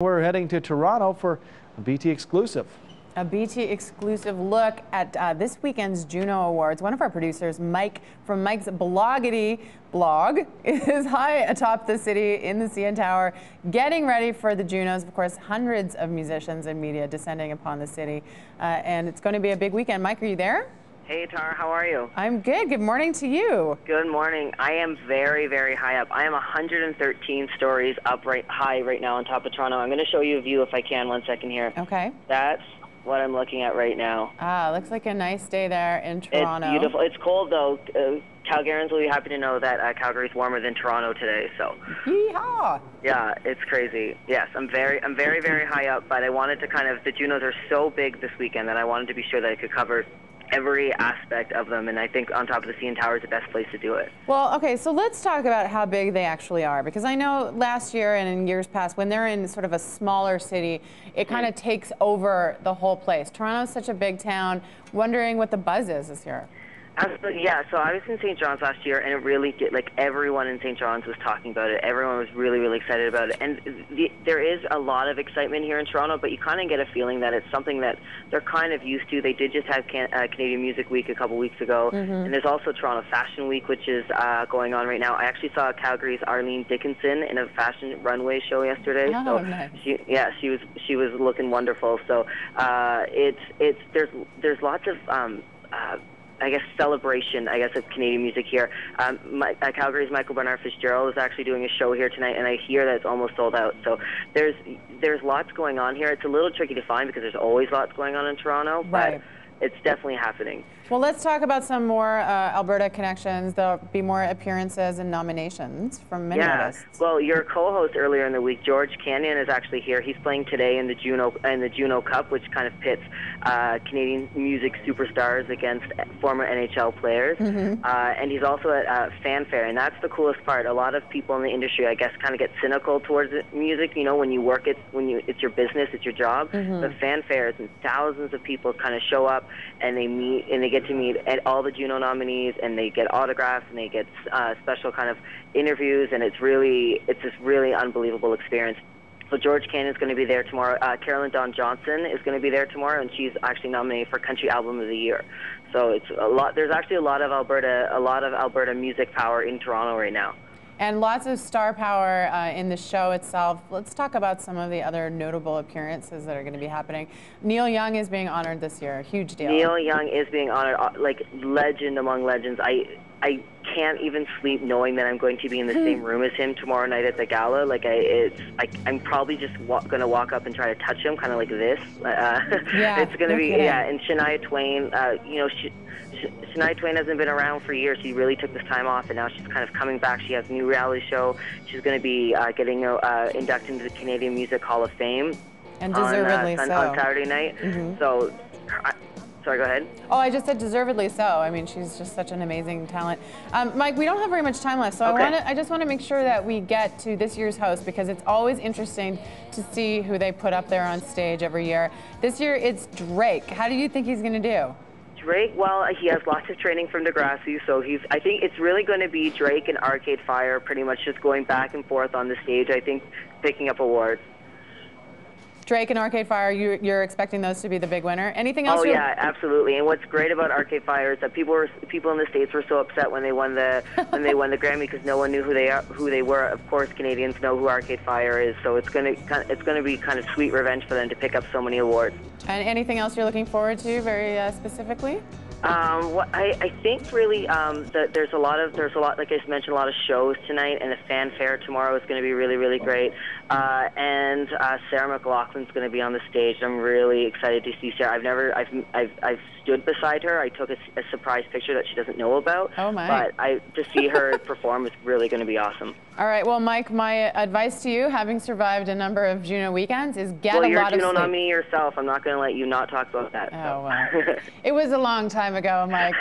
We're heading to Toronto for a BT exclusive. A BT exclusive look at this weekend's Juno Awards. One of our producers, Mike from Mike's Bloggity blog, is high atop the city in the CN Tower, getting ready for the Junos. Of course, hundreds of musicians and media descending upon the city, and it's going to be a big weekend. Mike, are you there? Hey, Tara, how are you? I'm good. Good morning to you. Good morning. I am very, very high up. I am 113 stories up high right now on top of Toronto. I'm going to show you a view if I can. 1 second here. Okay. That's what I'm looking at right now. Ah, looks like a nice day there in Toronto. It's beautiful. It's cold, though. Calgarians will be happy to know that Calgary's warmer than Toronto today. So. Yeehaw! Yeah, it's crazy. Yes, I'm very, very high up. But I wanted to the Junos are so big this weekend that I wanted to be sure that I could cover every aspect of them, and I think on top of the CN Tower is the best place to do it. Well, okay, so let's talk about how big they actually are, because I know last year and in years past, when they're in sort of a smaller city, it kind of takes over the whole place. Toronto's such a big town. Wondering what the buzz is this year. Absolutely, yeah. So I was in St. John's last year, and it really did, everyone in St. John's was talking about it. Everyone was really, really excited about it. And there is a lot of excitement here in Toronto, but you kind of get a feeling that it's something that they're kind of used to. They did just have Canadian Music Week a couple weeks ago, and there's also Toronto Fashion Week, which is going on right now. I actually saw Calgary's Arlene Dickinson in a fashion runway show yesterday. Oh, so nice. she was looking wonderful. So there's lots of I guess celebration, of Canadian music here. Calgary's Michael Bernard Fitzgerald is actually doing a show here tonight, and I hear that it's almost sold out. So there's lots going on here. It's a little tricky to find because there's always lots going on in Toronto, right. But it's definitely happening. Well, let's talk about some more Alberta connections. There'll be more appearances and nominations from many artists. Well, your co-host earlier in the week, George Canyon, is actually here. He's playing today in the Juno Cup, which kind of pits Canadian music superstars against former NHL players. And he's also at Fanfare, and that's the coolest part. A lot of people in the industry, I guess, kind of get cynical towards music. You know, when you work it, it's your business, it's your job. But Fanfares and thousands of people kind of show up, and they meet, and they get to meet all the Juno nominees, and they get autographs, and they get special kind of interviews, and it's this really unbelievable experience. So George Canyon is going to be there tomorrow. Carolyn Dawn Johnson is going to be there tomorrow, and she's actually nominated for Country Album of the Year. So it's a lot. There's actually a lot of Alberta music power in Toronto right now. And lots of star power in the show itself. Let's talk about some of the other notable appearances that are going to be happening. Neil Young is being honored this year. Huge deal. Neil Young is being honored, like legend among legends. I can't even sleep knowing that I'm going to be in the same room as him tomorrow night at the gala. I'm probably just going to walk up and try to touch him, kind of like this. It's going to be kidding. And Shania Twain. Shania Twain hasn't been around for years. She really took this time off, and now she's kind of coming back. She has a new reality show. She's going to be getting inducted into the Canadian Music Hall of Fame. And deservedly so. On Saturday night. So. Sorry, go ahead. Oh, I just said deservedly so. I mean, she's just such an amazing talent. Mike, we don't have very much time left, so okay. I just want to make sure that we get to this year's host, because it's always interesting to see who they put up there on stage every year. This year, it's Drake. How do you think he's going to do? Drake, well, he has lots of training from Degrassi, so I think it's really going to be Drake and Arcade Fire pretty much just going back and forth on the stage, I think, picking up awards. Drake and Arcade Fire, you're expecting those to be the big winner. Anything else? Oh yeah, absolutely. And what's great about Arcade Fire is that people in the States were so upset when they won the Grammy, because no one knew who they were. Of course, Canadians know who Arcade Fire is, so it's going to be kind of sweet revenge for them to pick up so many awards. And anything else you're looking forward to very specifically? I think really that there's a lot, like I mentioned, a lot of shows tonight, and the Fanfare tomorrow is going to be really, really great. And Sarah McLachlan's going to be on the stage. I'm really excited to see Sarah. I've stood beside her. I took a surprise picture that she doesn't know about. Oh my! But to see her perform is really going to be awesome. All right. Well, Mike, my advice to you, having survived a number of Juno weekends, is get a lot of sleep. Well, you're Juno nominee yourself. I'm not going to let you not talk about that. Oh, well. It was a long time ago, Mike.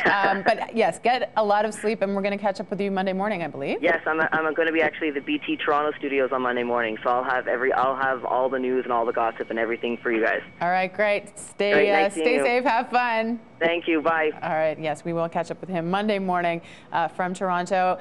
But yes, get a lot of sleep, and we're going to catch up with you Monday morning, I believe. Yes, I'm going to be actually at the BT Toronto studios on Monday morning, so I'll have all the news and all the gossip and everything for you guys. All right, great. Stay safe, have fun. Thank you. Bye. All right. Yes, we will catch up with him Monday morning from Toronto.